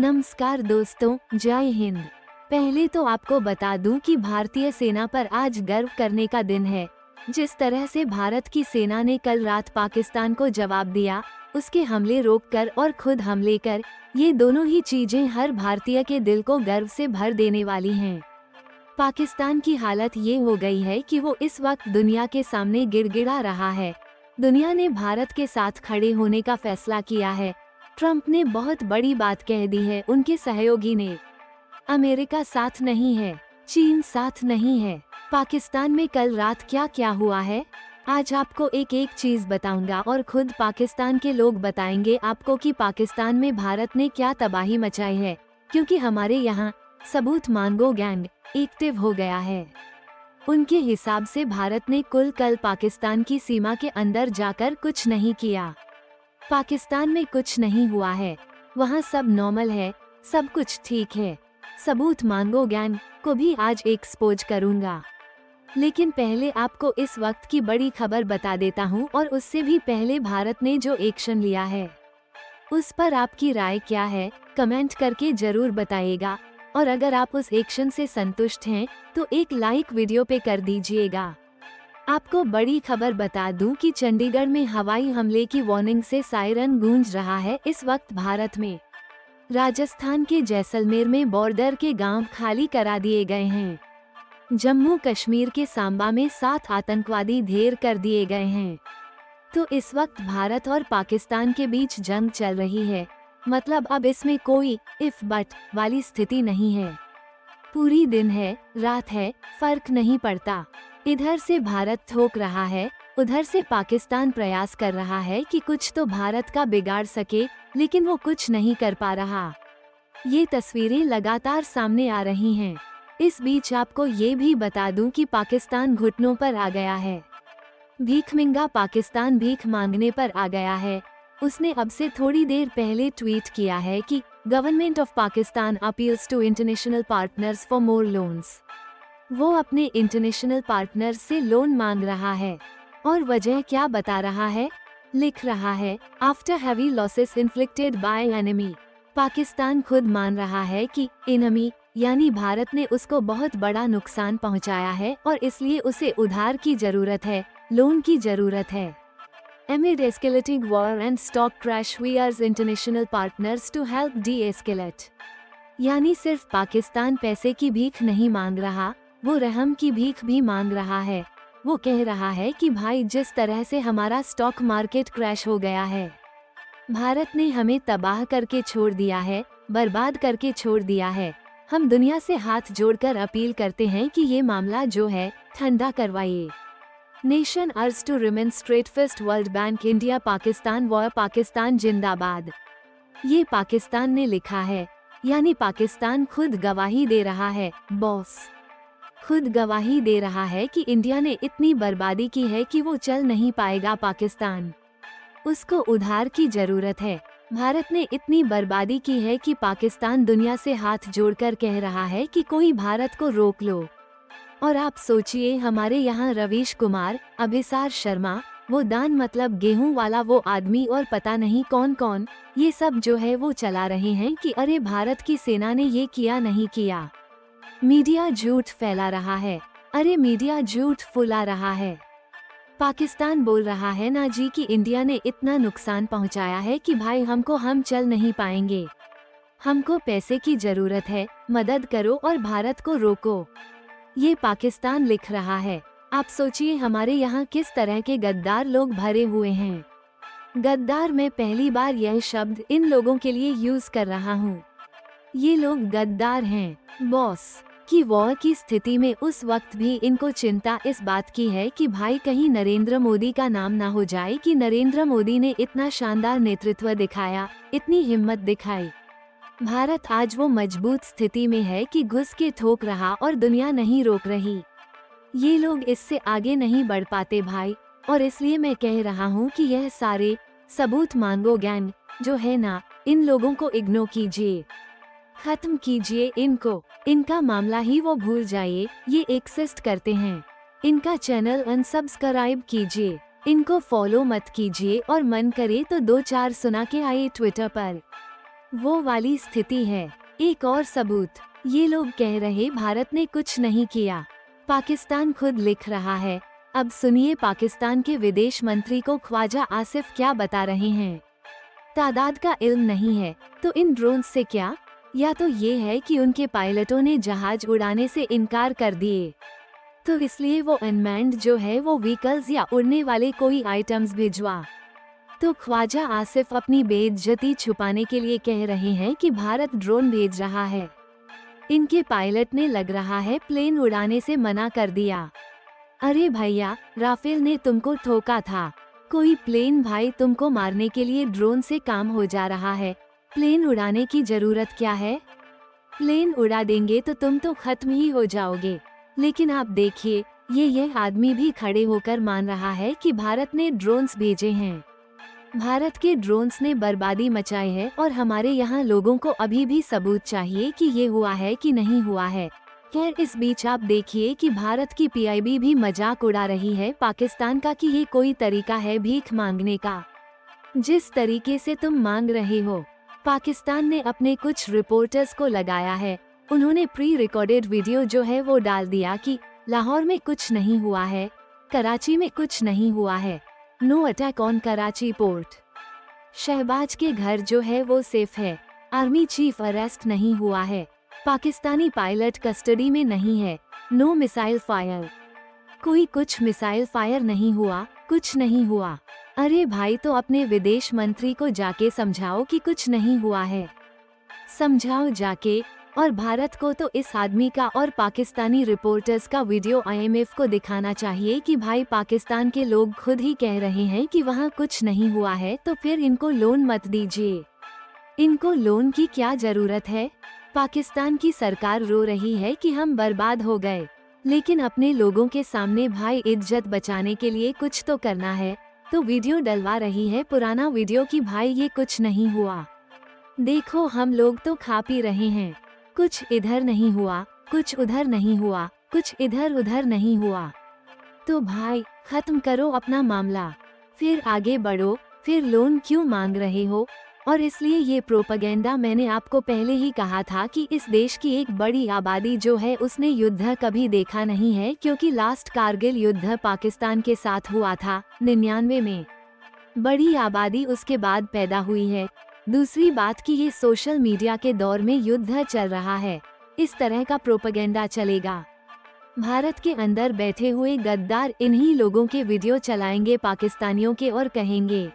नमस्कार दोस्तों, जय हिंद। पहले तो आपको बता दूं कि भारतीय सेना पर आज गर्व करने का दिन है। जिस तरह से भारत की सेना ने कल रात पाकिस्तान को जवाब दिया, उसके हमले रोककर और खुद हमले कर, ये दोनों ही चीजें हर भारतीय के दिल को गर्व से भर देने वाली हैं। पाकिस्तान की हालत ये हो गई है कि वो इस वक्त दुनिया के सामने गिड़गिड़ा रहा है। दुनिया ने भारत के साथ खड़े होने का फैसला किया है। ट्रंप ने बहुत बड़ी बात कह दी है, उनके सहयोगी ने। अमेरिका साथ नहीं है, चीन साथ नहीं है। पाकिस्तान में कल रात क्या क्या हुआ है, आज आपको एक एक चीज बताऊंगा और खुद पाकिस्तान के लोग बताएंगे आपको कि पाकिस्तान में भारत ने क्या तबाही मचाई है, क्योंकि हमारे यहाँ सबूत मांगो गैंग एक्टिव हो गया है। उनके हिसाब से भारत ने कुल कल पाकिस्तान की सीमा के अंदर जाकर कुछ नहीं किया। पाकिस्तान में कुछ नहीं हुआ है, वहाँ सब नॉर्मल है, सब कुछ ठीक है। सबूत मांगो गैंग को भी आज एक्सपोज करूंगा। लेकिन पहले आपको इस वक्त की बड़ी खबर बता देता हूँ और उससे भी पहले भारत ने जो एक्शन लिया है उस पर आपकी राय क्या है, कमेंट करके जरूर बताइएगा। और अगर आप उस एक्शन से संतुष्ट हैं तो एक लाइक वीडियो पे कर दीजिएगा। आपको बड़ी खबर बता दूं कि चंडीगढ़ में हवाई हमले की वार्निंग से सायरन गूंज रहा है इस वक्त भारत में। राजस्थान के जैसलमेर में बॉर्डर के गांव खाली करा दिए गए हैं। जम्मू कश्मीर के सांबा में 7 आतंकवादी ढेर कर दिए गए हैं। तो इस वक्त भारत और पाकिस्तान के बीच जंग चल रही है। मतलब अब इसमें कोई इफ बट वाली स्थिति नहीं है। पूरी दिन है रात है, फर्क नहीं पड़ता। इधर से भारत ठोक रहा है, उधर से पाकिस्तान प्रयास कर रहा है कि कुछ तो भारत का बिगाड़ सके, लेकिन वो कुछ नहीं कर पा रहा। ये तस्वीरें लगातार सामने आ रही हैं। इस बीच आपको ये भी बता दूं कि पाकिस्तान घुटनों पर आ गया है। भीखमंगा पाकिस्तान भीख मांगने पर आ गया है। उसने अब से थोड़ी देर पहले ट्वीट किया है कि government of Pakistan appeals to international partners for more loans. वो अपने इंटरनेशनल पार्टनर से लोन मांग रहा है। और वजह क्या बता रहा है, लिख रहा है, after heavy losses inflicted by enemy. Pakistan खुद मान रहा है कि एनिमी यानी भारत ने उसको बहुत बड़ा नुकसान पहुंचाया है और इसलिए उसे उधार की जरूरत है, लोन की जरूरत है। Amid escalating war and stock crash, we as international partners to help de-escalate। यानी सिर्फ पाकिस्तान पैसे की भीख नहीं मांग रहा, वो रहम की भीख भी मांग रहा है। वो कह रहा है कि भाई जिस तरह से हमारा स्टॉक मार्केट क्रैश हो गया है, भारत ने हमें तबाह करके छोड़ दिया है, बर्बाद करके छोड़ दिया है। हम दुनिया से हाथ जोड़कर अपील करते हैं कि ये मामला जो है ठंडा करवाइए। Nation urged to remain steadfast, world bank India Pakistan war, Pakistan जिंदाबाद। ये पाकिस्तान ने लिखा है, यानी पाकिस्तान खुद गवाही दे रहा है, बॉस खुद गवाही दे रहा है कि इंडिया ने इतनी बर्बादी की है कि वो चल नहीं पाएगा पाकिस्तान। उसको उधार की जरूरत है। भारत ने इतनी बर्बादी की है कि पाकिस्तान दुनिया से हाथ जोड़कर कह रहा है कि कोई भारत को रोक लो। और आप सोचिए, हमारे यहाँ रवीश कुमार, अभिसार शर्मा, वो दान मतलब गेहूं वाला वो आदमी और पता नहीं कौन कौन, ये सब जो है वो चला रहे हैं कि अरे भारत की सेना ने ये किया नहीं किया। मीडिया झूठ फैला रहा है, अरे मीडिया झूठ फुला रहा है। पाकिस्तान बोल रहा है ना जी कि इंडिया ने इतना नुकसान पहुंचाया है कि भाई हम चल नहीं पाएंगे, हमको पैसे की जरूरत है, मदद करो और भारत को रोको। ये पाकिस्तान लिख रहा है। आप सोचिए हमारे यहाँ किस तरह के गद्दार लोग भरे हुए हैं। गद्दार मैं पहली बार यह शब्द इन लोगों के लिए यूज कर रहा हूँ। ये लोग गद्दार हैं, बॉस की वॉर की स्थिति में उस वक्त भी इनको चिंता इस बात की है कि भाई कहीं नरेंद्र मोदी का नाम ना हो जाए कि नरेंद्र मोदी ने इतना शानदार नेतृत्व दिखाया, इतनी हिम्मत दिखाई। भारत आज वो मजबूत स्थिति में है कि घुस के ठोक रहा और दुनिया नहीं रोक रही। ये लोग इससे आगे नहीं बढ़ पाते भाई, और इसलिए मैं कह रहा हूँ कि यह सारे सबूत मांगो गैंग जो है ना, इन लोगों को इग्नोर कीजिए, खत्म कीजिए इनको, इनका मामला ही वो भूल जाइए। ये एक्सिस्ट करते हैं, इनका चैनल अनसब्सक्राइब कीजिए, इनको फॉलो मत कीजिए और मन करे तो 2-4 सुना के आइए ट्विटर पर। वो वाली स्थिति है। एक और सबूत, ये लोग कह रहे भारत ने कुछ नहीं किया, पाकिस्तान खुद लिख रहा है। अब सुनिए पाकिस्तान के विदेश मंत्री को ख्वाजा आसिफ क्या बता रहे हैं। तादाद का इल्म नहीं है तो इन ड्रोन से क्या, या तो ये है कि उनके पायलटों ने जहाज उड़ाने से इनकार कर दिए, तो इसलिए वो अनमैन्ड जो है वो व्हीकल्स या उड़ने वाले कोई आइटम्स भिजवा। तो ख्वाजा आसिफ अपनी बेइज्जती छुपाने के लिए कह रहे हैं कि भारत ड्रोन भेज रहा है, इनके पायलट ने लग रहा है प्लेन उड़ाने से मना कर दिया। अरे भैया, राफेल ने तुमको ठोका था, कोई प्लेन भाई तुमको मारने के लिए ड्रोन से काम हो जा रहा है, प्लेन उड़ाने की जरूरत क्या है। प्लेन उड़ा देंगे तो तुम तो खत्म ही हो जाओगे। लेकिन आप देखिए, ये आदमी भी खड़े होकर मान रहा है कि भारत ने ड्रोन्स भेजे हैं। भारत के ड्रोन्स ने बर्बादी मचाई है और हमारे यहाँ लोगों को अभी भी सबूत चाहिए कि ये हुआ है कि नहीं हुआ है। खैर, इस बीच आप देखिए कि भारत की पीआईबी भी मजाक उड़ा रही है पाकिस्तान का कि ये कोई तरीका है भीख मांगने का। जिस तरीके से तुम मांग रहे हो, पाकिस्तान ने अपने कुछ रिपोर्टर्स को लगाया है, उन्होंने प्री रिकॉर्डेड वीडियो जो है वो डाल दिया कि लाहौर में कुछ नहीं हुआ है, कराची में कुछ नहीं हुआ है, no attack on Karachi port, Shahbaz के घर जो है वो सेफ है, आर्मी चीफ अरेस्ट नहीं हुआ है, पाकिस्तानी पायलट कस्टडी में नहीं है, नो मिसाइल फायर, कोई कुछ मिसाइल फायर नहीं हुआ, कुछ नहीं हुआ। अरे भाई, तो अपने विदेश मंत्री को जाके समझाओ कि कुछ नहीं हुआ है, समझाओ जाके। और भारत को तो इस आदमी का और पाकिस्तानी रिपोर्टर्स का वीडियो आईएमएफ को दिखाना चाहिए कि भाई पाकिस्तान के लोग खुद ही कह रहे हैं कि वहाँ कुछ नहीं हुआ है, तो फिर इनको लोन मत दीजिए। इनको लोन की क्या जरूरत है। पाकिस्तान की सरकार रो रही है कि हम बर्बाद हो गए, लेकिन अपने लोगों के सामने भाई इज्जत बचाने के लिए कुछ तो करना है, तो वीडियो डलवा रही है पुराना वीडियो कि भाई ये कुछ नहीं हुआ, देखो हम लोग तो खा पी रहे हैं, कुछ इधर नहीं हुआ, कुछ उधर नहीं हुआ, कुछ इधर उधर नहीं हुआ। तो भाई खत्म करो अपना मामला, फिर आगे बढ़ो, फिर लोन क्यों मांग रहे हो। और इसलिए ये प्रोपेगेंडा, मैंने आपको पहले ही कहा था कि इस देश की एक बड़ी आबादी जो है उसने युद्ध कभी देखा नहीं है, क्योंकि लास्ट कारगिल युद्ध पाकिस्तान के साथ हुआ था 99 में। बड़ी आबादी उसके बाद पैदा हुई है। दूसरी बात कि ये सोशल मीडिया के दौर में युद्ध चल रहा है, इस तरह का प्रोपेगेंडा चलेगा। भारत के अंदर बैठे हुए गद्दार इन्हीं लोगों के वीडियो चलाएंगे पाकिस्तानियों के और कहेंगे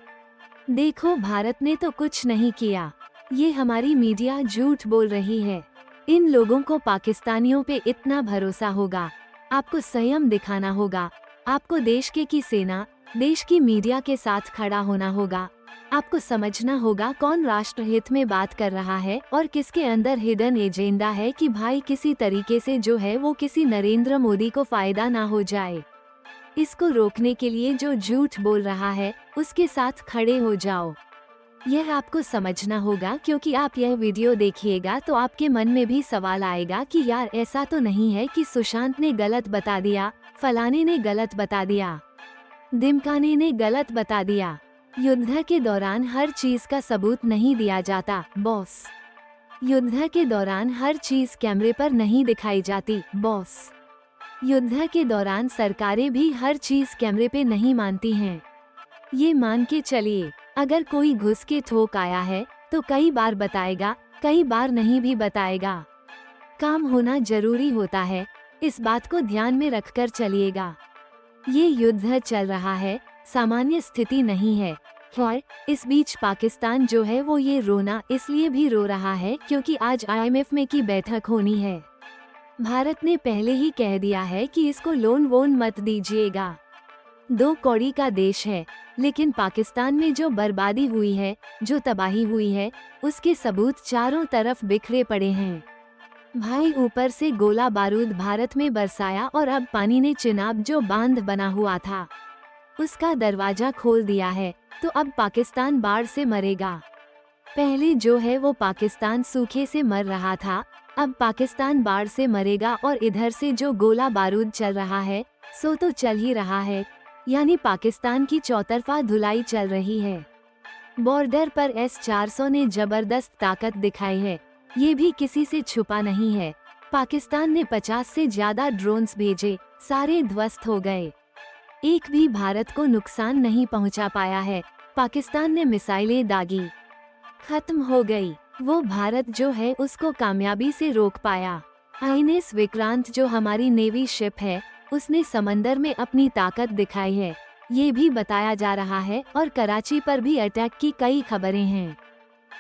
देखो भारत ने तो कुछ नहीं किया, ये हमारी मीडिया झूठ बोल रही है। इन लोगों को पाकिस्तानियों पे इतना भरोसा होगा, आपको संयम दिखाना होगा, आपको देश की सेना, देश की मीडिया के साथ खड़ा होना होगा। आपको समझना होगा कौन राष्ट्रहित में बात कर रहा है और किसके अंदर हिडन एजेंडा है कि भाई किसी तरीके से जो है वो किसी नरेंद्र मोदी को फायदा ना हो जाए। इसको रोकने के लिए जो झूठ बोल रहा है उसके साथ खड़े हो जाओ, यह आपको समझना होगा। क्योंकि आप यह वीडियो देखिएगा तो आपके मन में भी सवाल आएगा कि यार ऐसा तो नहीं है कि सुशांत ने गलत बता दिया, फलाने ने गलत बता दिया, दिमकाने ने गलत बता दिया। युद्ध के दौरान हर चीज का सबूत नहीं दिया जाता बॉस, युद्ध के दौरान हर चीज कैमरे पर नहीं दिखाई जाती बॉस, युद्ध के दौरान सरकारें भी हर चीज कैमरे पे नहीं मानती हैं। ये मान के चलिए, अगर कोई घुस के ठोक आया है तो कई बार बताएगा, कई बार नहीं भी बताएगा। काम होना जरूरी होता है, इस बात को ध्यान में रखकर चलिएगा। ये युद्ध चल रहा है, सामान्य स्थिति नहीं है। और इस बीच पाकिस्तान जो है वो ये रोना इसलिए भी रो रहा है क्योंकि आज आईएमएफ में की बैठक होनी है। भारत ने पहले ही कह दिया है कि इसको लोन वोन मत दीजिएगा, 2 कौड़ी का देश है। लेकिन पाकिस्तान में जो बर्बादी हुई है, जो तबाही हुई है, उसके सबूत चारों तरफ बिखरे पड़े हैं भाई। ऊपर से गोला बारूद भारत में बरसाया और अब पानी ने चिनाब जो बांध बना हुआ था उसका दरवाजा खोल दिया है, तो अब पाकिस्तान बाढ़ से मरेगा। पहले जो है वो पाकिस्तान सूखे से मर रहा था, अब पाकिस्तान बाढ़ से मरेगा। और इधर से जो गोला बारूद चल रहा है सो तो चल ही रहा है, यानी पाकिस्तान की चौतरफा धुलाई चल रही है। बॉर्डर पर S-400 ने जबरदस्त ताकत दिखाई है, ये भी किसी से छुपा नहीं है। पाकिस्तान ने 50 से ज्यादा ड्रोन्स भेजे, सारे ध्वस्त हो गए, एक भी भारत को नुकसान नहीं पहुंचा पाया है। पाकिस्तान ने मिसाइलें दागी, खत्म हो गई, वो भारत जो है उसको कामयाबी से रोक पाया। INS विक्रांत जो हमारी नेवी शिप है, उसने समंदर में अपनी ताकत दिखाई है, ये भी बताया जा रहा है। और कराची पर भी अटैक की कई खबरें हैं,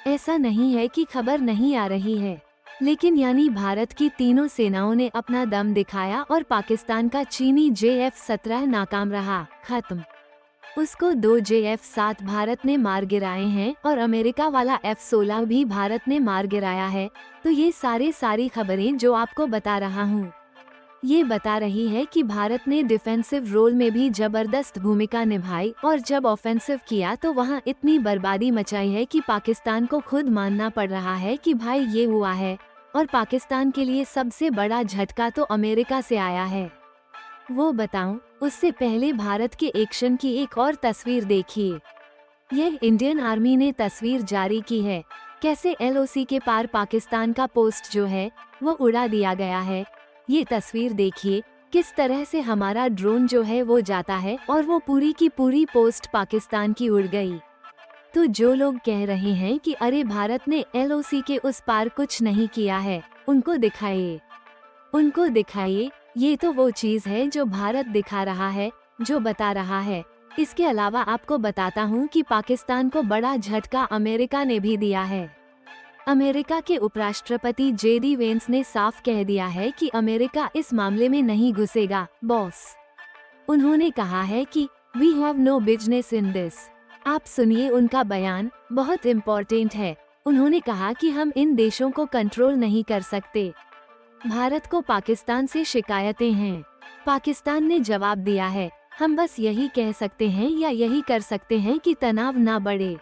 ऐसा नहीं है कि खबर नहीं आ रही है, लेकिन यानी भारत की तीनों सेनाओं ने अपना दम दिखाया और पाकिस्तान का चीनी JF-17 नाकाम रहा, खत्म। उसको 2 JF-7 भारत ने मार गिराए हैं और अमेरिका वाला F-16 भी भारत ने मार गिराया है। तो ये सारी खबरें जो आपको बता रहा हूँ, ये बता रही है कि भारत ने डिफेंसिव रोल में भी जबरदस्त भूमिका निभाई और जब ऑफेंसिव किया तो वहाँ इतनी बर्बादी मचाई है कि पाकिस्तान को खुद मानना पड़ रहा है कि भाई ये हुआ है। और पाकिस्तान के लिए सबसे बड़ा झटका तो अमेरिका से आया है, वो बताऊं उससे पहले भारत के एक्शन की एक और तस्वीर देखिए। यह इंडियन आर्मी ने तस्वीर जारी की है, कैसे LOC के पार पाकिस्तान का पोस्ट जो है वो उड़ा दिया गया है। ये तस्वीर देखिए, किस तरह से हमारा ड्रोन जो है वो जाता है और वो पूरी की पूरी पोस्ट पाकिस्तान की उड़ गई। तो जो लोग कह रहे हैं कि अरे भारत ने LOC के उस पार कुछ नहीं किया है, उनको दिखाइए, ये तो वो चीज है जो भारत दिखा रहा है, जो बता रहा है। इसके अलावा आपको बताता हूँ कि पाकिस्तान को बड़ा झटका अमेरिका ने भी दिया है। अमेरिका के उपराष्ट्रपति JD वेंस ने साफ कह दिया है कि अमेरिका इस मामले में नहीं घुसेगा, बॉस। उन्होंने कहा है कि we have no business in this. आप सुनिए उनका बयान, बहुत इम्पोर्टेंट है। उन्होंने कहा कि हम इन देशों को कंट्रोल नहीं कर सकते। भारत को पाकिस्तान से शिकायतें हैं, पाकिस्तान ने जवाब दिया है, हम बस यही कह सकते हैं या यही कर सकते हैं कि तनाव ना बढ़े,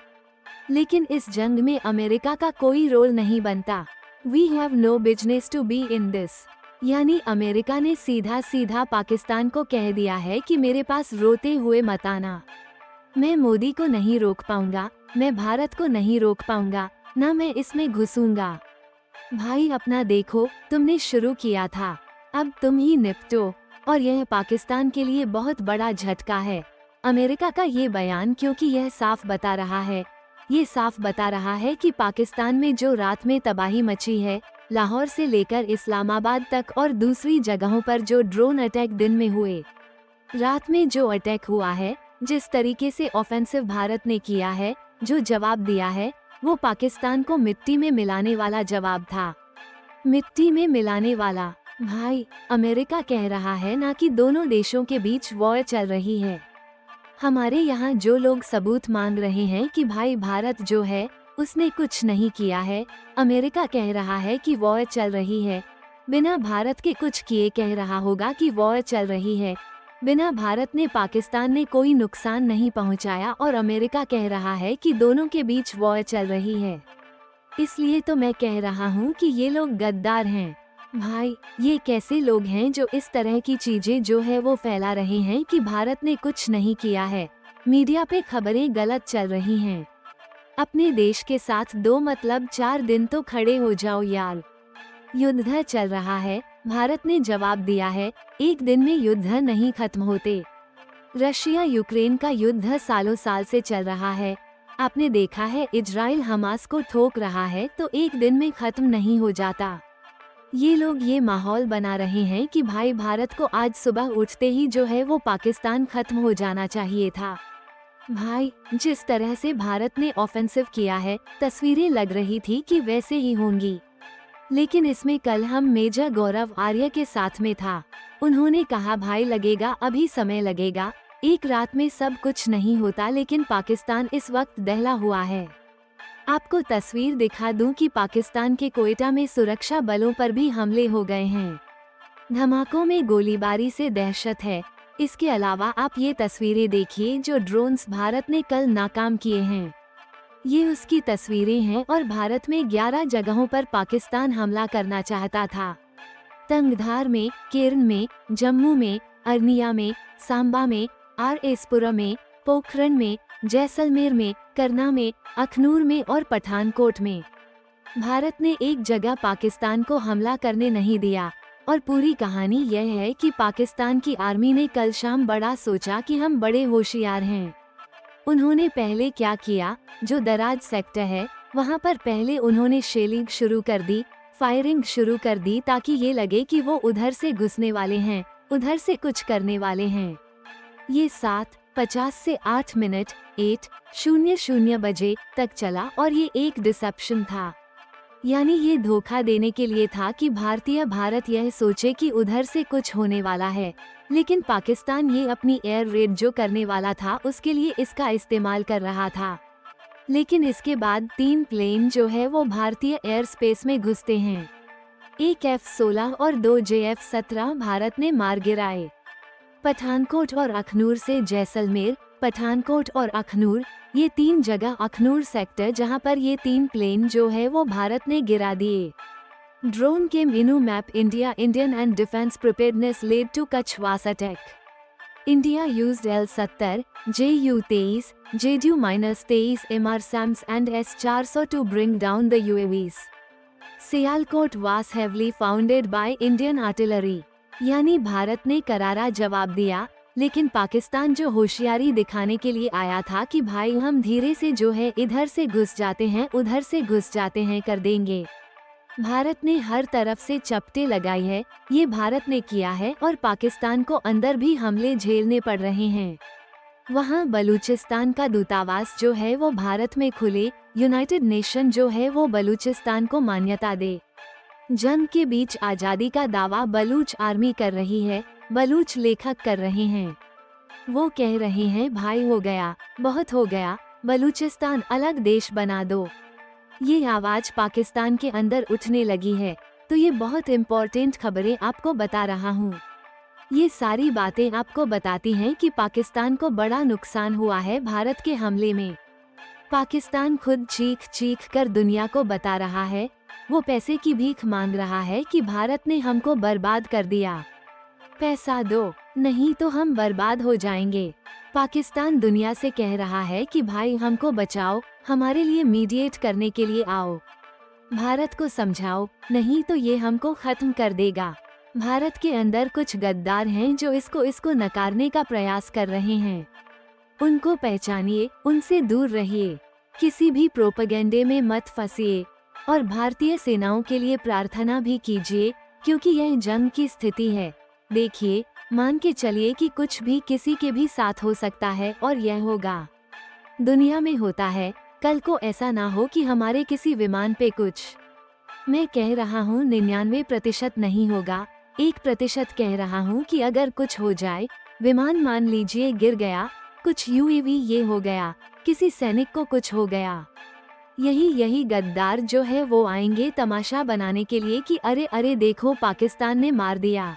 लेकिन इस जंग में अमेरिका का कोई रोल नहीं बनता। We have no business to be in this. यानी अमेरिका ने सीधा पाकिस्तान को कह दिया है कि मेरे पास रोते हुए मत आना, मैं मोदी को नहीं रोक पाऊंगा, मैं भारत को नहीं रोक पाऊंगा, ना मैं इसमें घुसूंगा। भाई अपना देखो, तुमने शुरू किया था, अब तुम ही निपटो। और यह पाकिस्तान के लिए बहुत बड़ा झटका है, अमेरिका का ये बयान, क्योंकि यह साफ बता रहा है कि पाकिस्तान में जो रात में तबाही मची है, लाहौर से लेकर इस्लामाबाद तक और दूसरी जगहों पर जो ड्रोन अटैक दिन में हुए, रात में जो अटैक हुआ है, जिस तरीके से ऑफेंसिव भारत ने किया है, जो जवाब दिया है, वो पाकिस्तान को मिट्टी में मिलाने वाला जवाब था, मिट्टी में मिलाने वाला। भाई अमेरिका कह रहा है ना कि दोनों देशों के बीच वॉर चल रही है। हमारे यहाँ जो लोग सबूत मांग रहे हैं कि भाई भारत जो है उसने कुछ नहीं किया है, अमेरिका कह रहा है कि वॉर चल रही है, बिना भारत के कुछ किए कह रहा होगा कि वॉर चल रही है, बिना भारत ने पाकिस्तान ने कोई नुकसान नहीं पहुंचाया, और अमेरिका कह रहा है कि दोनों के बीच वॉर चल रही है। इसलिए तो मैं कह रहा हूँ कि ये लोग गद्दार हैं। भाई ये कैसे लोग हैं जो इस तरह की चीजें जो है वो फैला रहे हैं कि भारत ने कुछ नहीं किया है। मीडिया पे खबरें गलत चल रही हैं। अपने देश के साथ 2 मतलब 4 दिन तो खड़े हो जाओ यार। युद्ध चल रहा है, भारत ने जवाब दिया है, एक दिन में युद्ध नहीं खत्म होते। रशिया यूक्रेन का युद्ध सालों साल से चल रहा है। आपने देखा है इजराइल हमास को ठोक रहा है तो एक दिन में खत्म नहीं हो जाता। ये लोग ये माहौल बना रहे हैं कि भाई भारत को आज सुबह उठते ही जो है वो पाकिस्तान खत्म हो जाना चाहिए था। भाई जिस तरह से भारत ने ऑफेंसिव किया है, तस्वीरें लग रही थी कि वैसे ही होंगी, लेकिन इसमें कल हम मेजर गौरव आर्य के साथ में था। उन्होंने कहा भाई लगेगा, अभी समय लगेगा, एक रात में सब कुछ नहीं होता, लेकिन पाकिस्तान इस वक्त दहला हुआ है। आपको तस्वीर दिखा दूं कि पाकिस्तान के कोयटा में सुरक्षा बलों पर भी हमले हो गए हैं। धमाकों में गोलीबारी से दहशत है। इसके अलावा आप ये तस्वीरें देखिए जो ड्रोन्स भारत ने कल नाकाम किए हैं। ये उसकी तस्वीरें हैं और भारत में 11 जगहों पर पाकिस्तान हमला करना चाहता था। तंगधार में, केरन में, जम्मू में, अरनिया में, सांबा में, RS पुरम में, पोखरण में, जैसलमेर में, करना में, अखनूर में और पठानकोट में। भारत ने एक जगह पाकिस्तान को हमला करने नहीं दिया। और पूरी कहानी यह है कि पाकिस्तान की आर्मी ने कल शाम बड़ा सोचा कि हम बड़े होशियार हैं। उन्होंने पहले क्या किया, जो दराज सेक्टर है वहां पर पहले उन्होंने शेलिंग शुरू कर दी, फायरिंग शुरू कर दी, ताकि ये लगे कि वो उधर से घुसने वाले हैं, उधर से कुछ करने वाले हैं। ये 7:50 से 8 मिनट 8:00 बजे तक चला और ये एक डिसेप्शन था। यानी ये धोखा देने के लिए था कि भारत यह सोचे कि उधर से कुछ होने वाला है, लेकिन पाकिस्तान ये अपनी एयर रेड जो करने वाला था उसके लिए इसका इस्तेमाल कर रहा था। लेकिन इसके बाद 3 प्लेन जो है वो भारतीय एयर स्पेस में घुसते हैं। एक F-16 और 2 JF-17 भारत ने मार गिराए। पठानकोट और अखनूर से जैसलमेर, पठानकोट और अखनूर, ये 3 जगह अखनूर सेक्टर जहां पर ये 3 प्लेन जो है वो भारत ने गिरा दिए। ड्रोन के मेनू मैप Indian and defence preparedness led to Kutch was attack. India used L-70, Ju-23, JDU-23 MR-SAMs and S-400 to bring down the UAVs. Sialkot was heavily founded by Indian artillery. यानी भारत ने करारा जवाब दिया, लेकिन पाकिस्तान जो होशियारी दिखाने के लिए आया था कि भाई हम धीरे से जो है इधर से घुस जाते हैं, उधर से घुस जाते हैं, कर देंगे। भारत ने हर तरफ से चपटे लगाई है, ये भारत ने किया है और पाकिस्तान को अंदर भी हमले झेलने पड़ रहे हैं। वहाँ बलूचिस्तान का दूतावास जो है वो भारत में खुले, यूनाइटेड नेशन जो है वो बलूचिस्तान को मान्यता दे। जंग के बीच आज़ादी का दावा बलूच आर्मी कर रही है, बलूच लेखक कर रहे हैं। वो कह रहे हैं भाई हो गया, बहुत हो गया, बलूचिस्तान अलग देश बना दो। ये आवाज पाकिस्तान के अंदर उठने लगी है। तो ये बहुत इम्पोर्टेंट खबरें आपको बता रहा हूँ। ये सारी बातें आपको बताती हैं कि पाकिस्तान को बड़ा नुकसान हुआ है भारत के हमले में। पाकिस्तान खुद चीख चीख कर दुनिया को बता रहा है, वो पैसे की भीख मांग रहा है कि भारत ने हमको बर्बाद कर दिया, पैसा दो, नहीं तो हम बर्बाद हो जाएंगे। पाकिस्तान दुनिया से कह रहा है कि भाई हमको बचाओ, हमारे लिए मीडिएट करने के लिए आओ, भारत को समझाओ, नहीं तो ये हमको खत्म कर देगा। भारत के अंदर कुछ गद्दार हैं जो इसको नकारने का प्रयास कर रहे हैं। उनको पहचानिए, उनसे दूर रहिए, किसी भी प्रोपेगेंडे में मत फंसिए और भारतीय सेनाओं के लिए प्रार्थना भी कीजिए, क्योंकि यह जंग की स्थिति है। देखिए, मान के चलिए कि कुछ भी किसी के भी साथ हो सकता है और यह होगा, दुनिया में होता है। कल को ऐसा ना हो कि हमारे किसी विमान पे कुछ, मैं कह रहा हूँ 99% नहीं होगा, 1% कह रहा हूँ कि अगर कुछ हो जाए, विमान मान लीजिए गिर गया, कुछ UAV ये हो गया, किसी सैनिक को कुछ हो गया, यही गद्दार जो है वो आएंगे तमाशा बनाने के लिए कि अरे अरे देखो पाकिस्तान ने मार दिया,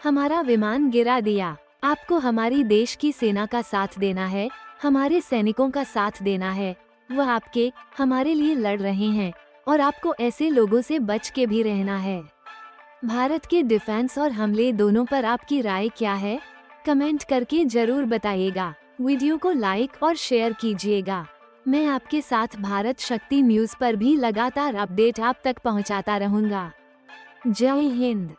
हमारा विमान गिरा दिया। आपको हमारी देश की सेना का साथ देना है, हमारे सैनिकों का साथ देना है, वह आपके हमारे लिए लड़ रहे हैं और आपको ऐसे लोगों से बच के भी रहना है। भारत के डिफेंस और हमले दोनों पर आपकी राय क्या है, कमेंट करके जरूर बताइएगा। वीडियो को लाइक और शेयर कीजिएगा। मैं आपके साथ भारत शक्ति न्यूज़ पर भी लगातार अपडेट आप तक पहुंचाता रहूंगा। जय हिंद।